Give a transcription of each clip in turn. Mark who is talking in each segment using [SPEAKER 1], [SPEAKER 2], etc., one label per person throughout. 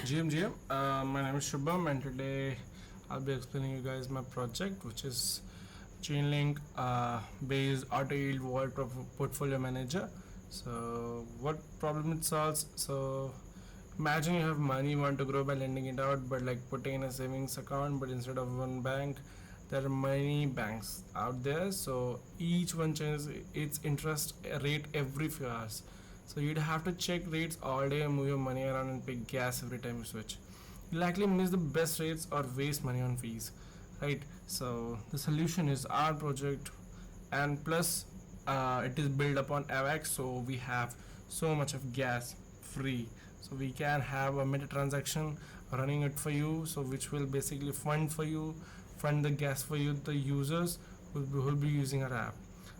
[SPEAKER 1] GM. My name is Shubham, and today I'll be explaining you guys my project, which is Chainlink based auto yield vault portfolio manager. So, what problem it solves? So, imagine you have money, you want to grow by lending it out, but like putting in a savings account, but instead of one bank, there are many banks out there. So, each one changes its interest rate every few hours. So you'd have to check rates all day and move your money around and pay gas every time you switch. You likely miss the best rates or waste money on fees, right? So the solution is our project, and plus it is built upon AVAX, so we have so much of gas free. So we can have a meta transaction running it for you, so which will basically fund the gas for you, the users who will be using our app.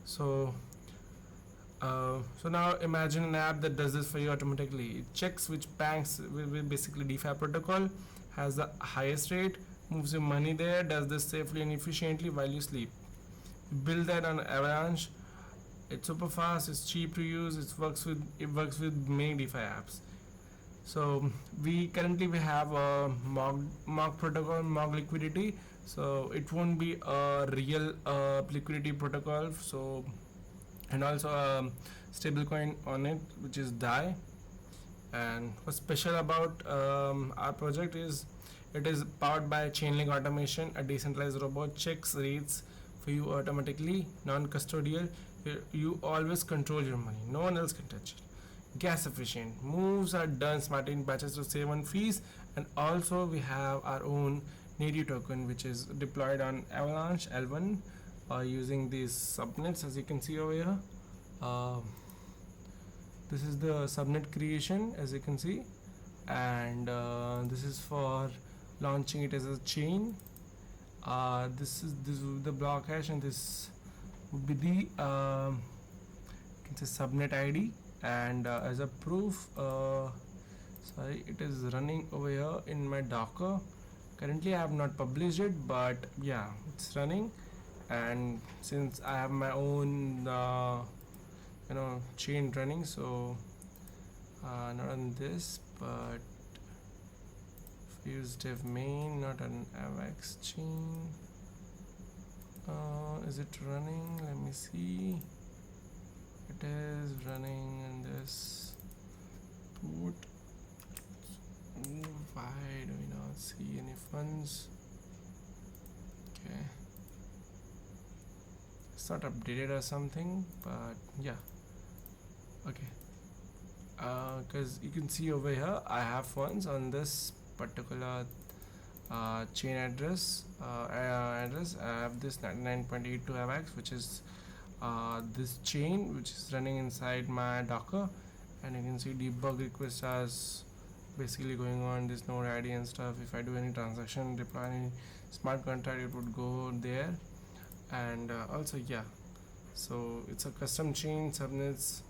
[SPEAKER 1] So now imagine an app that does this for you automatically. It checks which banks with basically DeFi protocol has the highest rate, moves your money there, does this safely and efficiently while you sleep. Build that on Avalanche. It's super fast, it's cheap to use, it works with many DeFi apps. So we have a mock protocol, mock liquidity. So it won't be a real liquidity protocol. So, and also a stablecoin on it, which is DAI. And what's special about our project is it is powered by Chainlink automation. A decentralized robot checks rates for you automatically, non-custodial. You always control your money, no one else can touch it. Gas efficient moves are done smartly in batches to save on fees. And also we have our own native token, which is deployed on Avalanche L1 using these subnets, as you can see over here. This is the subnet creation, as you can see, and this is for launching it as a chain. This is the block hash, and this would be the subnet ID. And as a proof, sorry, it is running over here in my Docker. Currently I have not published it, but yeah, it's running. And since I have my own chain running, so not on this, but use dev main, not an AVAX chain. Is it running? Let me see. It is running in this port. Why do we not see any funds? Okay, it's not updated or something, but yeah, okay. Because you can see over here I have funds on this particular chain address. I have this 99.82 AVAX, which is this chain, which is running inside my Docker. And you can see debug requests as basically going on this node ID and stuff. If I do any transaction, deploy any smart contract, it would go there. And also, yeah, so it's a custom chain, subnets.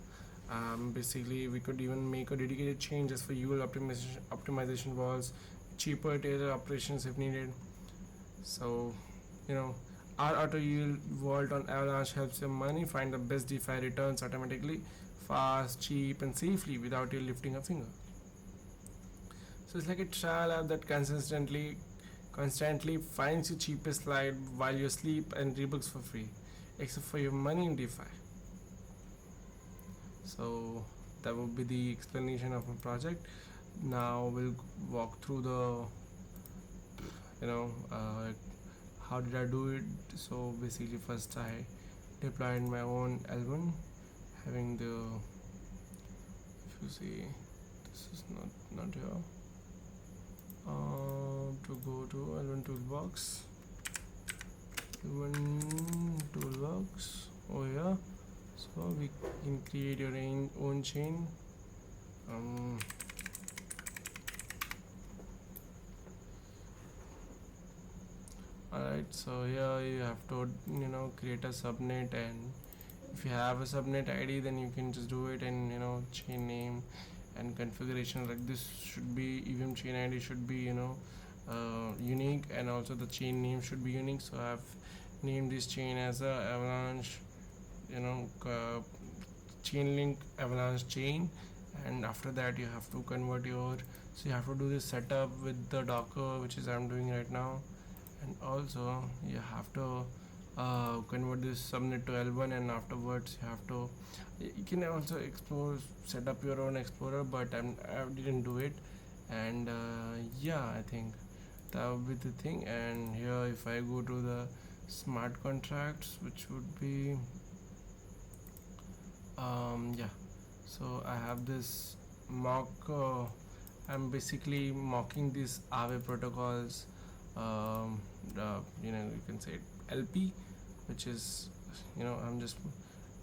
[SPEAKER 1] Basically we could even make a dedicated chain just for UL optimization walls, cheaper tailored operations if needed. So our auto yield vault on Avalanche helps your money find the best DeFi returns automatically, fast, cheap, and safely without you lifting a finger. So it's like a trial app that constantly finds your cheapest slide while you sleep and rebooks for free, except for your money in DeFi. So that would be the explanation of my project. Now we'll walk through the how did I do it. So basically first I deployed my own L1, having the, if you see, this is not here. To go to L1 toolbox, over here. So we can create your own chain. Alright, so here you have to create a subnet, and if you have a subnet ID, then you can just do it. And chain name and configuration, like this should be EVM chain ID should be unique, and also the chain name should be unique. So I've named this chain as a Avalanche Chainlink Avalanche chain, and after that you have to convert your, so you have to do this setup with the Docker, which is I'm doing right now. And also you have to convert this subnet to L1, and afterwards you have to, you can also explore, set up your own explorer, but I didn't do it. And yeah, I think that would be the thing. And here if I go to the smart contracts, which would be yeah, so I have this mock, I'm basically mocking these Aave protocols, you can say LP, which is, I'm just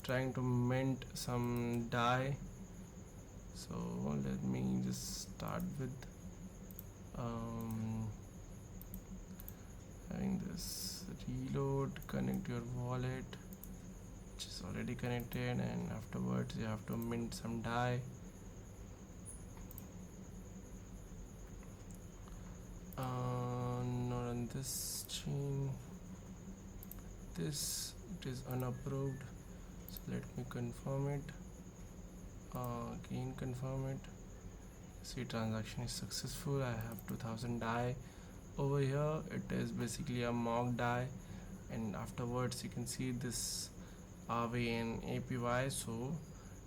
[SPEAKER 1] trying to mint some die. So let me just start with um, having this reload, connect your wallet, which is already connected, and afterwards you have to mint some die. Not on this chain, this, it is unapproved, so let me confirm it. Again confirm it. See, transaction is successful. I have 2000 die over here. It is basically a mock die, and afterwards you can see this Aave and APY. So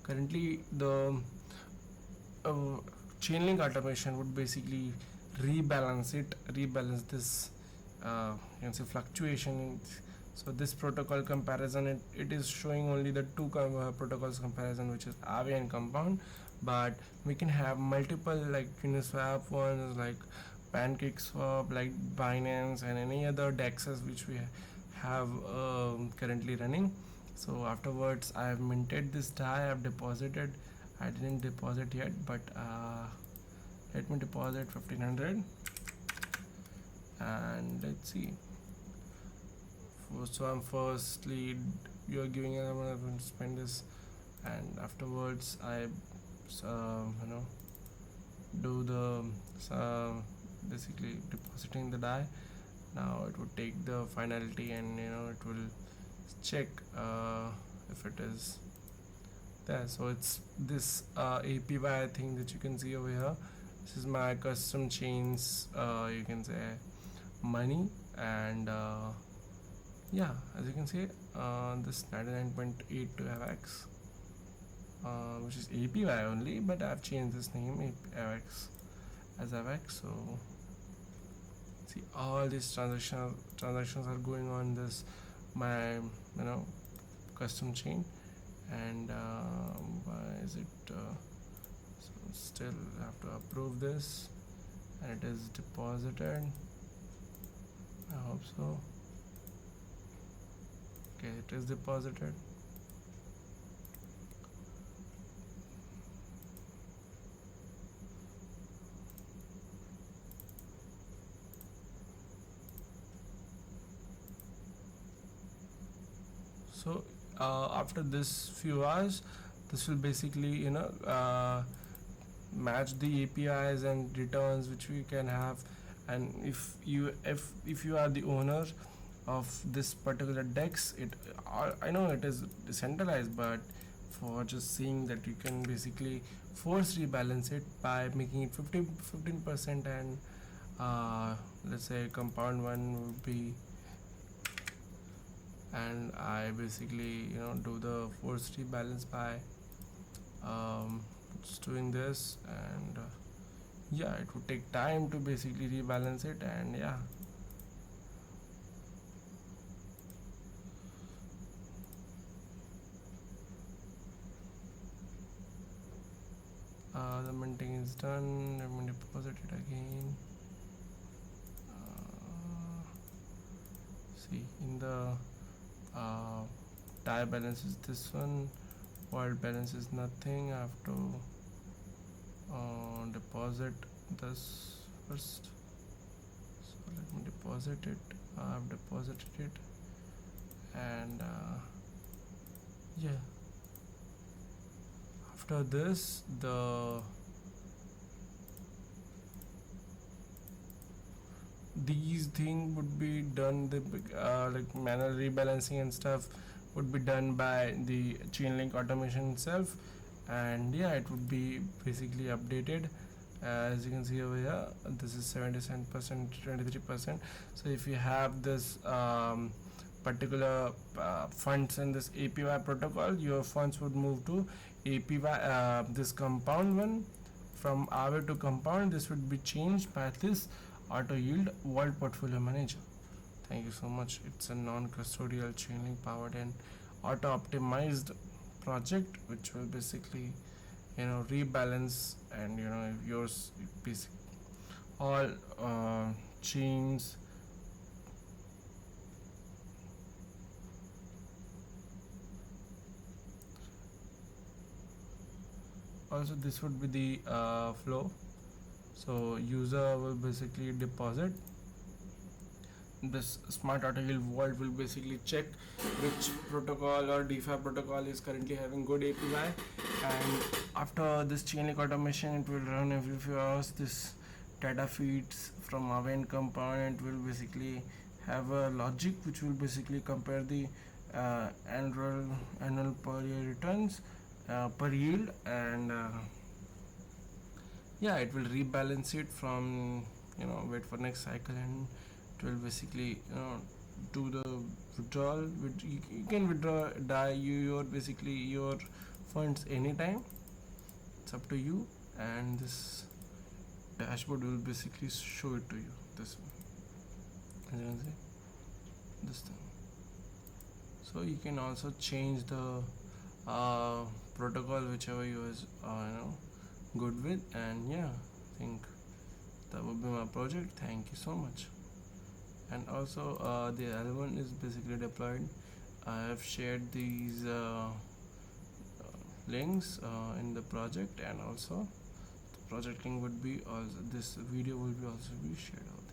[SPEAKER 1] currently the chainlink automation would basically rebalance this you can say fluctuation. So this protocol comparison, it is showing only the two protocols comparison, which is Aave and Compound, but we can have multiple like Uniswap ones, like PancakeSwap, like Binance, and any other dexes which we have currently running. So afterwards I have minted this die, I have deposited, I didn't deposit yet, but let me deposit 1500, and let's see. So I'm firstly, you're giving, I'm going to spend this, and afterwards I do the basically depositing the die. Now it would take the finality, and it will check if it is there. So it's this APY thing that you can see over here. This is my custom chains, you can say money, and yeah, as you can see, this 99.8 to AVAX, which is APY only, but I've changed this name AVAX as AVAX. So see, all these transactions are going on this my custom chain. And why is it so still have to approve this, and it is deposited, I hope so. Okay, it is deposited. So after this few hours, this will basically match the APIs and returns which we can have. And if you are the owner of this particular dex, I know it is decentralized, but for just seeing that, you can basically force rebalance it by making it 15%, and let's say compound one would be, and I basically do the force rebalance by just doing this. And yeah, it would take time to basically rebalance it, and yeah, the minting is done. Let me deposit it again. See, in the tie balance is this one, world balance is nothing. I have to deposit this first. So let me deposit it. I have deposited it, and yeah, after this, these thing would be done, the like manual rebalancing and stuff would be done by the chain link automation itself. and yeah, it would be basically updated. As you can see over here, this is 77%, 23%. So if you have this particular funds in this APY protocol, your funds would move to APY, this compound one. From Aave to compound, this would be changed by this auto yield vault portfolio manager. Thank you so much. It's a non-custodial chainlink powered and auto optimized project which will basically rebalance, and if yours basic all chains. Also this would be the flow. So user will basically deposit this smart auto yield vault, will basically check which protocol or DeFi protocol is currently having good API, and after this chainlink automation, it will run every few hours. This data feeds from our end component will basically have a logic which will basically compare the annual per year returns per yield, and yeah, it will rebalance it from wait for next cycle, and it will basically do the withdrawal. You can withdraw your basically your funds anytime. It's up to you, and this dashboard will basically show it to you. This one, as you can see, this thing. So you can also change the protocol whichever you is good with, and yeah, I think that would be my project. Thank you so much. And also the L1 is basically deployed. I have shared these links in the project, and also the project link would be also, this video will be also be shared out there.